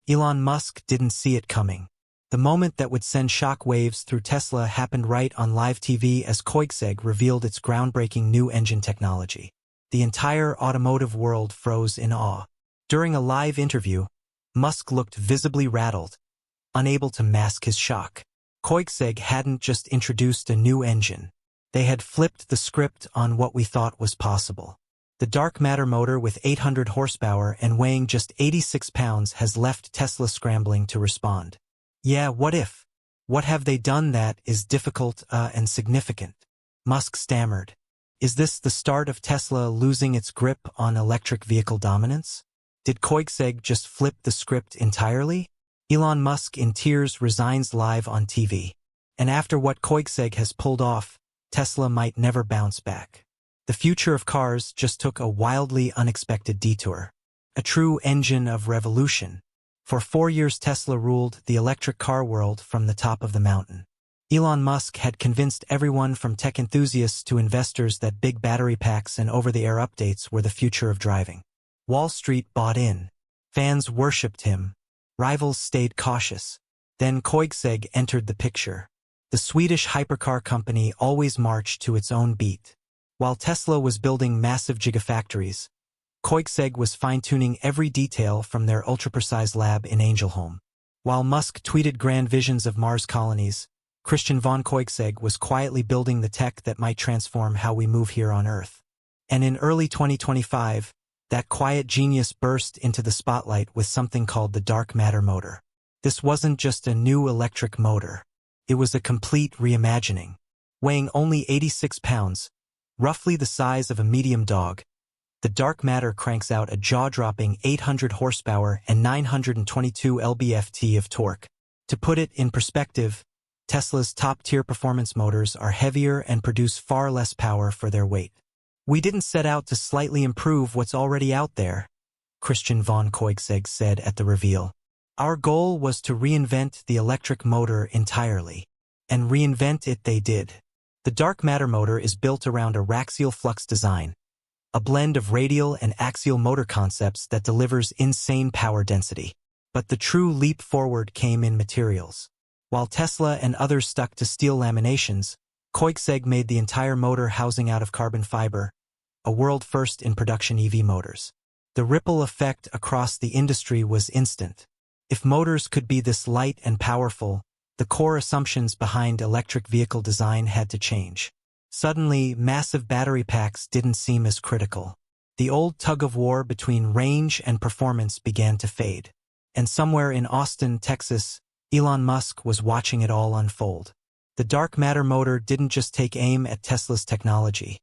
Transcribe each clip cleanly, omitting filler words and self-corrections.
Elon Musk didn't see it coming. The moment that would send shock waves through Tesla happened right on live TV as Koenigsegg revealed its groundbreaking new engine technology. The entire automotive world froze in awe. During a live interview, Musk looked visibly rattled, unable to mask his shock. Koenigsegg hadn't just introduced a new engine. They had flipped the script on what we thought was possible. The dark matter motor with 800 horsepower and weighing just 86 pounds has left Tesla scrambling to respond. Yeah, what if? What have they done that is difficult and significant? Musk stammered. Is this the start of Tesla losing its grip on electric vehicle dominance? Did Koenigsegg just flip the script entirely? Elon Musk in tears resigns live on TV. And after what Koenigsegg has pulled off, Tesla might never bounce back. The future of cars just took a wildly unexpected detour. A true engine of revolution. For 4 years Tesla ruled the electric car world from the top of the mountain. Elon Musk had convinced everyone from tech enthusiasts to investors that big battery packs and over-the-air updates were the future of driving. Wall Street bought in. Fans worshipped him. Rivals stayed cautious. Then Koenigsegg entered the picture. The Swedish hypercar company always marched to its own beat. While Tesla was building massive gigafactories, Koenigsegg was fine-tuning every detail from their ultra-precise lab in Angelholm. While Musk tweeted grand visions of Mars colonies, Christian von Koenigsegg was quietly building the tech that might transform how we move here on Earth. And in early 2025, that quiet genius burst into the spotlight with something called the dark matter motor. This wasn't just a new electric motor. It was a complete reimagining. Weighing only 86 pounds, roughly the size of a medium dog, the dark matter cranks out a jaw-dropping 800 horsepower and 922 lb-ft of torque. To put it in perspective, Tesla's top-tier performance motors are heavier and produce far less power for their weight. We didn't set out to slightly improve what's already out there, Christian von Koenigsegg said at the reveal. Our goal was to reinvent the electric motor entirely. And reinvent it they did. The dark matter motor is built around a raxial flux design, a blend of radial and axial motor concepts that delivers insane power density. But the true leap forward came in materials. While Tesla and others stuck to steel laminations, Koenigsegg made the entire motor housing out of carbon fiber, a world first in production EV motors. The ripple effect across the industry was instant. If motors could be this light and powerful, the core assumptions behind electric vehicle design had to change. Suddenly, massive battery packs didn't seem as critical. The old tug-of-war between range and performance began to fade. And somewhere in Austin, Texas, Elon Musk was watching it all unfold. The dark matter motor didn't just take aim at Tesla's technology.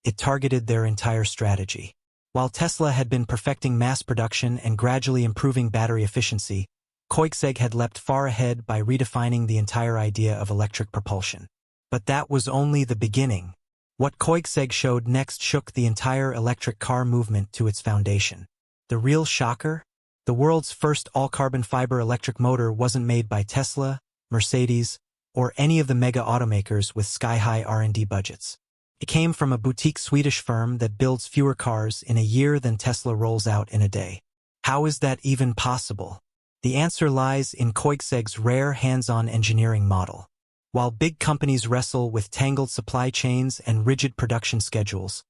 It targeted their entire strategy. While Tesla had been perfecting mass production and gradually improving battery efficiency, Koenigsegg had leapt far ahead by redefining the entire idea of electric propulsion. But that was only the beginning. What Koenigsegg showed next shook the entire electric car movement to its foundation. The real shocker? The world's first all-carbon fiber electric motor wasn't made by Tesla, Mercedes, or any of the mega automakers with sky-high R&D budgets. It came from a boutique Swedish firm that builds fewer cars in a year than Tesla rolls out in a day. How is that even possible? The answer lies in Koenigsegg's rare hands-on engineering model. While big companies wrestle with tangled supply chains and rigid production schedules,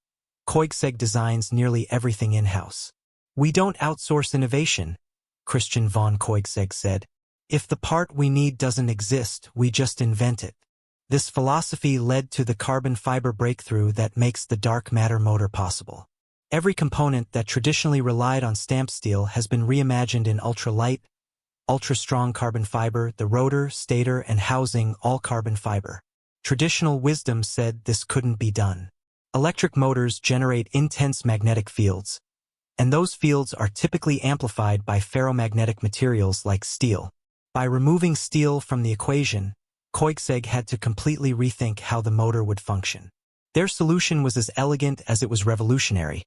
Koenigsegg designs nearly everything in-house. We don't outsource innovation, Christian von Koenigsegg said. If the part we need doesn't exist, we just invent it. This philosophy led to the carbon fiber breakthrough that makes the dark matter motor possible. Every component that traditionally relied on stamped steel has been reimagined in ultra-light, ultra-strong carbon fiber, the rotor, stator, and housing all carbon fiber. Traditional wisdom said this couldn't be done. Electric motors generate intense magnetic fields, and those fields are typically amplified by ferromagnetic materials like steel. By removing steel from the equation, Koenigsegg had to completely rethink how the motor would function. Their solution was as elegant as it was revolutionary.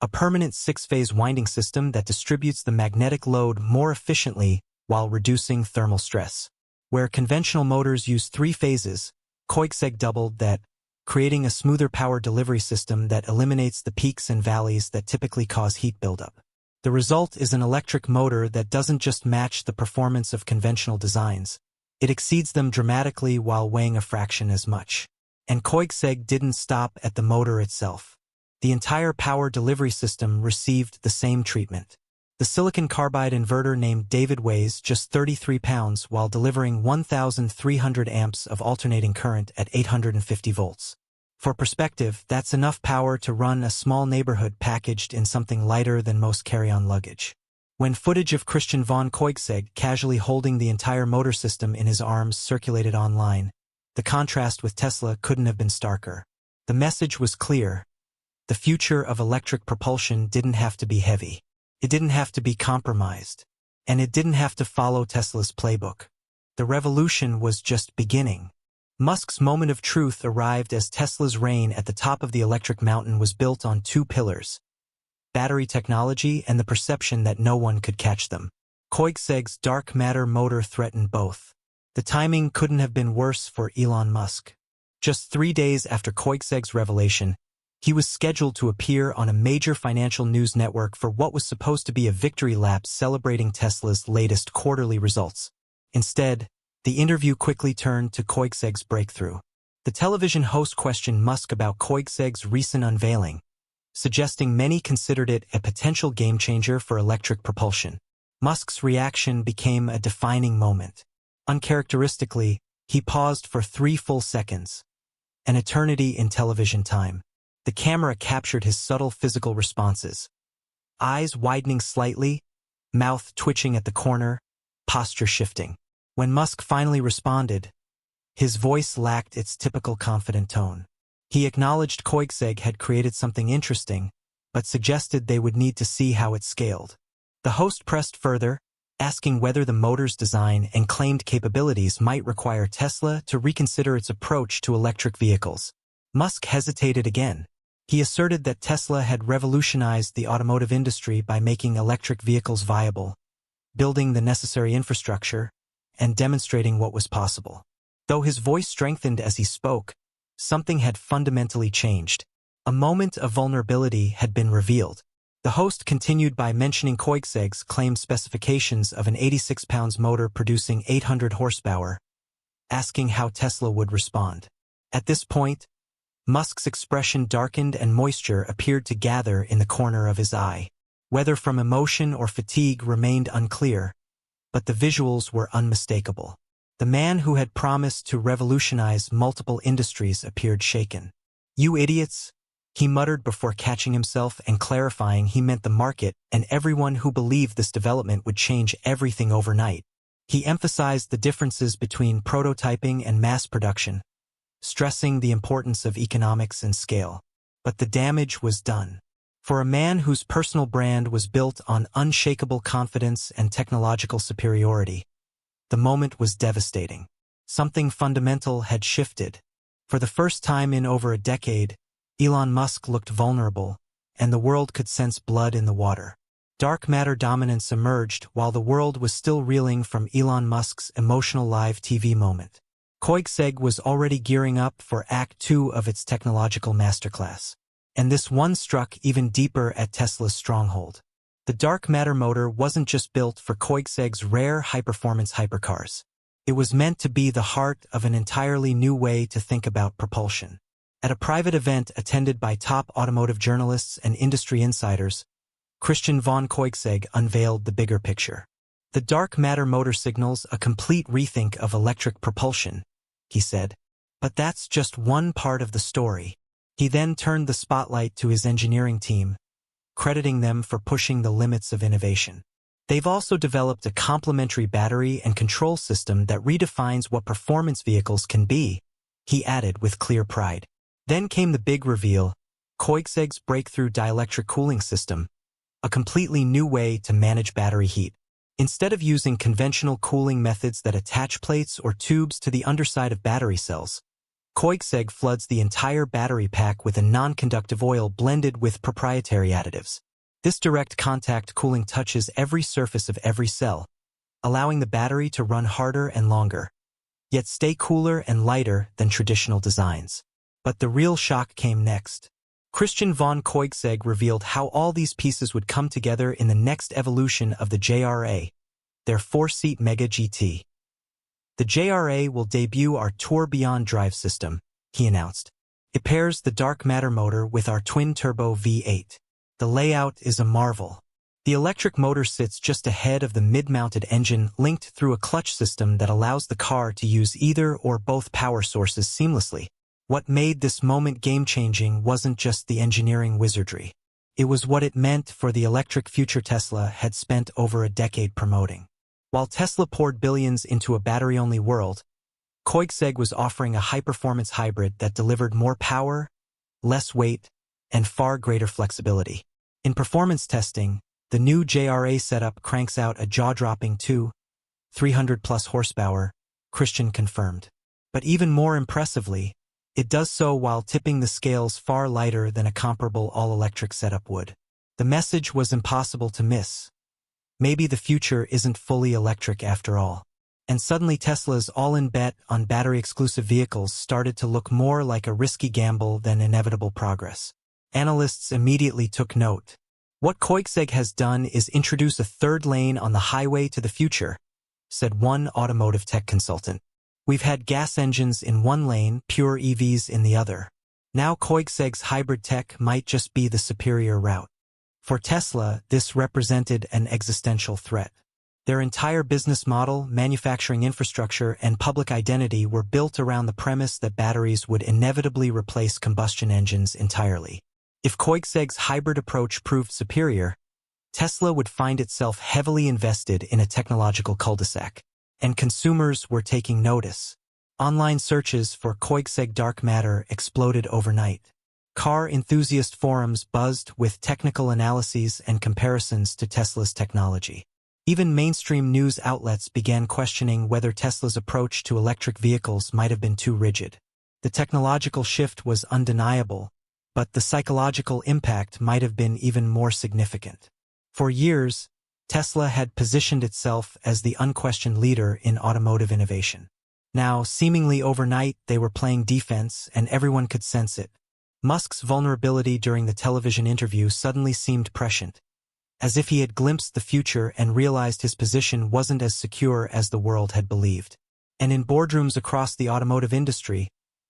A permanent 6-phase winding system that distributes the magnetic load more efficiently while reducing thermal stress. Where conventional motors use 3 phases, Koenigsegg doubled that, creating a smoother power delivery system that eliminates the peaks and valleys that typically cause heat buildup. The result is an electric motor that doesn't just match the performance of conventional designs. It exceeds them dramatically while weighing a fraction as much. And Koenigsegg didn't stop at the motor itself. The entire power delivery system received the same treatment. The silicon carbide inverter named David weighs just 33 pounds while delivering 1,300 amps of alternating current at 850 volts. For perspective, that's enough power to run a small neighborhood packaged in something lighter than most carry-on luggage. When footage of Christian von Koenigsegg casually holding the entire motor system in his arms circulated online, the contrast with Tesla couldn't have been starker. The message was clear. The future of electric propulsion didn't have to be heavy. It didn't have to be compromised. And it didn't have to follow Tesla's playbook. The revolution was just beginning. Musk's moment of truth arrived as Tesla's reign at the top of the electric mountain was built on two pillars: battery technology and the perception that no one could catch them. Koenigsegg's dark matter motor threatened both. The timing couldn't have been worse for Elon Musk. Just 3 days after Koenigsegg's revelation, he was scheduled to appear on a major financial news network for what was supposed to be a victory lap celebrating Tesla's latest quarterly results. Instead, the interview quickly turned to Koenigsegg's breakthrough. The television host questioned Musk about Koenigsegg's recent unveiling, suggesting many considered it a potential game-changer for electric propulsion. Musk's reaction became a defining moment. Uncharacteristically, he paused for 3 full seconds, an eternity in television time. The camera captured his subtle physical responses. Eyes widening slightly, mouth twitching at the corner, posture shifting. When Musk finally responded, his voice lacked its typical confident tone. He acknowledged Koenigsegg had created something interesting, but suggested they would need to see how it scaled. The host pressed further, asking whether the motor's design and claimed capabilities might require Tesla to reconsider its approach to electric vehicles. Musk hesitated again. He asserted that Tesla had revolutionized the automotive industry by making electric vehicles viable, building the necessary infrastructure, and demonstrating what was possible. Though his voice strengthened as he spoke, something had fundamentally changed. A moment of vulnerability had been revealed. The host continued by mentioning Koenigsegg's claimed specifications of an 86 pounds motor producing 800 horsepower, asking how Tesla would respond. At this point, Musk's expression darkened and moisture appeared to gather in the corner of his eye. Whether from emotion or fatigue remained unclear, but the visuals were unmistakable. The man who had promised to revolutionize multiple industries appeared shaken. "You idiots," he muttered before catching himself and clarifying he meant the market and everyone who believed this development would change everything overnight. He emphasized the differences between prototyping and mass production, stressing the importance of economics and scale. But the damage was done. For a man whose personal brand was built on unshakable confidence and technological superiority, the moment was devastating. Something fundamental had shifted. For the first time in over a decade, Elon Musk looked vulnerable, and the world could sense blood in the water. Dark matter dominance emerged while the world was still reeling from Elon Musk's emotional live TV moment. Koenigsegg was already gearing up for Act 2 of its technological masterclass. And this one struck even deeper at Tesla's stronghold. The dark matter motor wasn't just built for Koenigsegg's rare high-performance hypercars. It was meant to be the heart of an entirely new way to think about propulsion. At a private event attended by top automotive journalists and industry insiders, Christian von Koenigsegg unveiled the bigger picture. The dark matter motor signals a complete rethink of electric propulsion, he said. But that's just one part of the story. He then turned the spotlight to his engineering team, crediting them for pushing the limits of innovation. They've also developed a complementary battery and control system that redefines what performance vehicles can be, he added with clear pride. Then came the big reveal, Koenigsegg's breakthrough dielectric cooling system, a completely new way to manage battery heat. Instead of using conventional cooling methods that attach plates or tubes to the underside of battery cells, Koenigsegg floods the entire battery pack with a non-conductive oil blended with proprietary additives. This direct contact cooling touches every surface of every cell, allowing the battery to run harder and longer, yet stay cooler and lighter than traditional designs. But the real shock came next. Christian von Koenigsegg revealed how all these pieces would come together in the next evolution of the JRA, their 4-seat Mega GT. The JRA will debut our Tour Beyond drive system, he announced. It pairs the dark matter motor with our twin-turbo V8. The layout is a marvel. The electric motor sits just ahead of the mid-mounted engine linked through a clutch system that allows the car to use either or both power sources seamlessly. What made this moment game-changing wasn't just the engineering wizardry. It was what it meant for the electric future Tesla had spent over a decade promoting. While Tesla poured billions into a battery-only world, Koenigsegg was offering a high-performance hybrid that delivered more power, less weight, and far greater flexibility. In performance testing, the new JRA setup cranks out a jaw-dropping 300-plus horsepower, Christian confirmed. But even more impressively, it does so while tipping the scales far lighter than a comparable all-electric setup would. The message was impossible to miss. Maybe the future isn't fully electric after all. And suddenly Tesla's all-in bet on battery-exclusive vehicles started to look more like a risky gamble than inevitable progress. Analysts immediately took note. What Koenigsegg has done is introduce a third lane on the highway to the future, said one automotive tech consultant. We've had gas engines in one lane, pure EVs in the other. Now Koenigsegg's hybrid tech might just be the superior route. For Tesla, this represented an existential threat. Their entire business model, manufacturing infrastructure, and public identity were built around the premise that batteries would inevitably replace combustion engines entirely. If Koenigsegg's hybrid approach proved superior, Tesla would find itself heavily invested in a technological cul-de-sac. And consumers were taking notice. Online searches for Koenigsegg dark matter exploded overnight. Car enthusiast forums buzzed with technical analyses and comparisons to Tesla's technology. Even mainstream news outlets began questioning whether Tesla's approach to electric vehicles might have been too rigid. The technological shift was undeniable, but the psychological impact might have been even more significant. For years, Tesla had positioned itself as the unquestioned leader in automotive innovation. Now, seemingly overnight, they were playing defense, and everyone could sense it. Musk's vulnerability during the television interview suddenly seemed prescient, as if he had glimpsed the future and realized his position wasn't as secure as the world had believed. And in boardrooms across the automotive industry,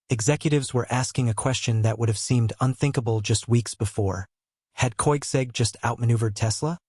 executives were asking a question that would have seemed unthinkable just weeks before. Had Koenigsegg just outmaneuvered Tesla?